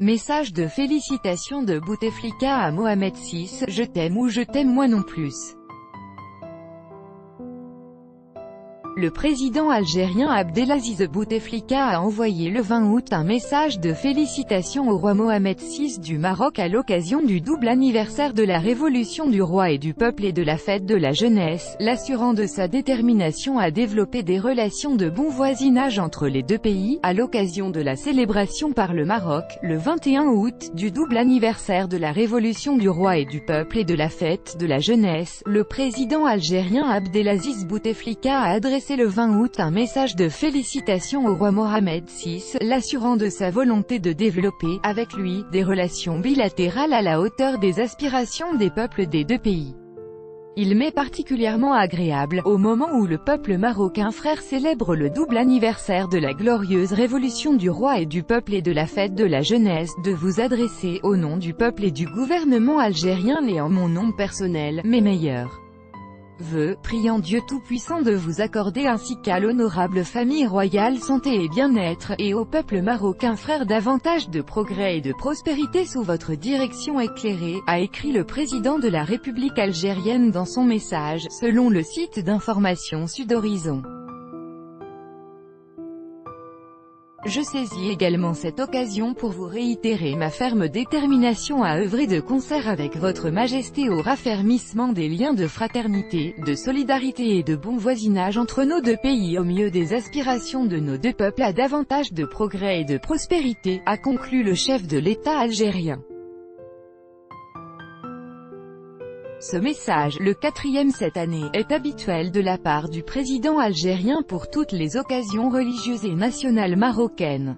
Message de félicitations de Bouteflika à Mohamed VI, je t'aime ou je t'aime moi non plus. Le président algérien Abdelaziz Bouteflika a envoyé le 20 août un message de félicitations au roi Mohamed VI du Maroc à l'occasion du double anniversaire de la révolution du roi et du peuple et de la fête de la jeunesse, l'assurant de sa détermination à développer des relations de bon voisinage entre les deux pays, à l'occasion de la célébration par le Maroc, le 21 août, du double anniversaire de la révolution du roi et du peuple et de la fête de la jeunesse. Le président algérien Abdelaziz Bouteflika a adressé le 20 août un message de félicitations au roi Mohamed VI, l'assurant de sa volonté de développer, avec lui, des relations bilatérales à la hauteur des aspirations des peuples des deux pays. Il m'est particulièrement agréable, au moment où le peuple marocain frère célèbre le double anniversaire de la glorieuse révolution du roi et du peuple et de la fête de la jeunesse, de vous adresser, au nom du peuple et du gouvernement algérien et en mon nom personnel, mes meilleurs vœux, priant Dieu Tout-Puissant de vous accorder ainsi qu'à l'honorable famille royale santé et bien-être, et au peuple marocain frère davantage de progrès et de prospérité sous votre direction éclairée, a écrit le président de la République algérienne dans son message, selon le site d'information Sud Horizon. Je saisis également cette occasion pour vous réitérer ma ferme détermination à œuvrer de concert avec votre majesté au raffermissement des liens de fraternité, de solidarité et de bon voisinage entre nos deux pays au mieux des aspirations de nos deux peuples à davantage de progrès et de prospérité, a conclu le chef de l'État algérien. Ce message, le 4e cette année, est habituel de la part du président algérien pour toutes les occasions religieuses et nationales marocaines.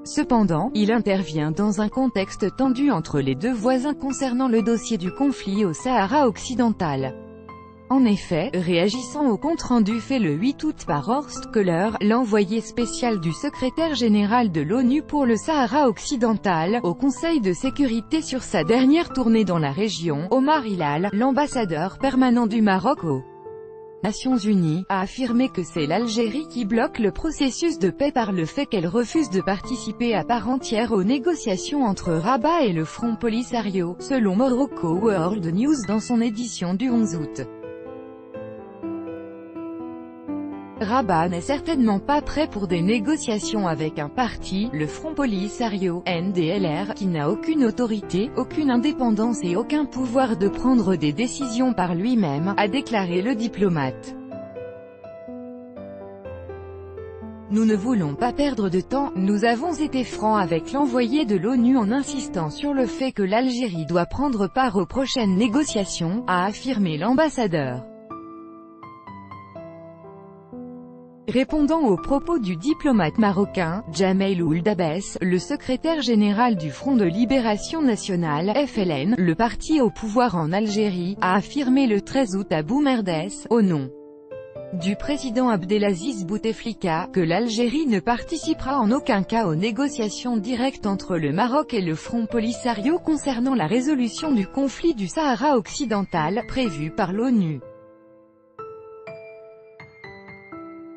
Cependant, il intervient dans un contexte tendu entre les deux voisins concernant le dossier du conflit au Sahara occidental. En effet, réagissant au compte-rendu fait le 8 août par Horst Köhler, l'envoyé spécial du secrétaire général de l'ONU pour le Sahara occidental, au Conseil de sécurité sur sa dernière tournée dans la région, Omar Hilal, l'ambassadeur permanent du Maroc aux Nations Unies, a affirmé que c'est l'Algérie qui bloque le processus de paix par le fait qu'elle refuse de participer à part entière aux négociations entre Rabat et le Front Polisario, selon Morocco World News dans son édition du 11 août. Rabat n'est certainement pas prêt pour des négociations avec un parti, le Front Polisario, NDLR, qui n'a aucune autorité, aucune indépendance et aucun pouvoir de prendre des décisions par lui-même, a déclaré le diplomate. Nous ne voulons pas perdre de temps, nous avons été francs avec l'envoyé de l'ONU en insistant sur le fait que l'Algérie doit prendre part aux prochaines négociations, a affirmé l'ambassadeur. Répondant aux propos du diplomate marocain, Djamel Ould Abbès, le secrétaire général du Front de Libération Nationale, FLN, le parti au pouvoir en Algérie, a affirmé le 13 août à Boumerdès, au nom du président Abdelaziz Bouteflika, que l'Algérie ne participera en aucun cas aux négociations directes entre le Maroc et le Front Polisario concernant la résolution du conflit du Sahara occidental, prévue par l'ONU.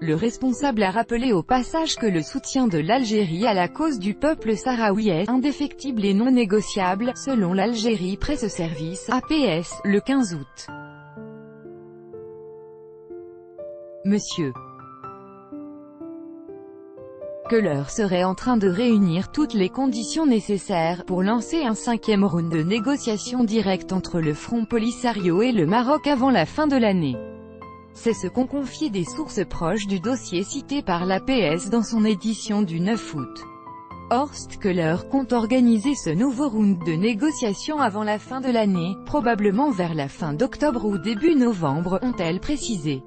Le responsable a rappelé au passage que le soutien de l'Algérie à la cause du peuple sahraoui est indéfectible et non négociable, selon l'Algérie Presse Service, APS, le 15 août. Monsieur Köhler serait en train de réunir toutes les conditions nécessaires pour lancer un 5e round de négociations directes entre le Front Polisario et le Maroc avant la fin de l'année. C'est ce qu'ont confié des sources proches du dossier cité par l'APS dans son édition du 9 août. Horst Köhler compte organiser ce nouveau round de négociations avant la fin de l'année, probablement vers la fin d'octobre ou début novembre, ont-elles précisé.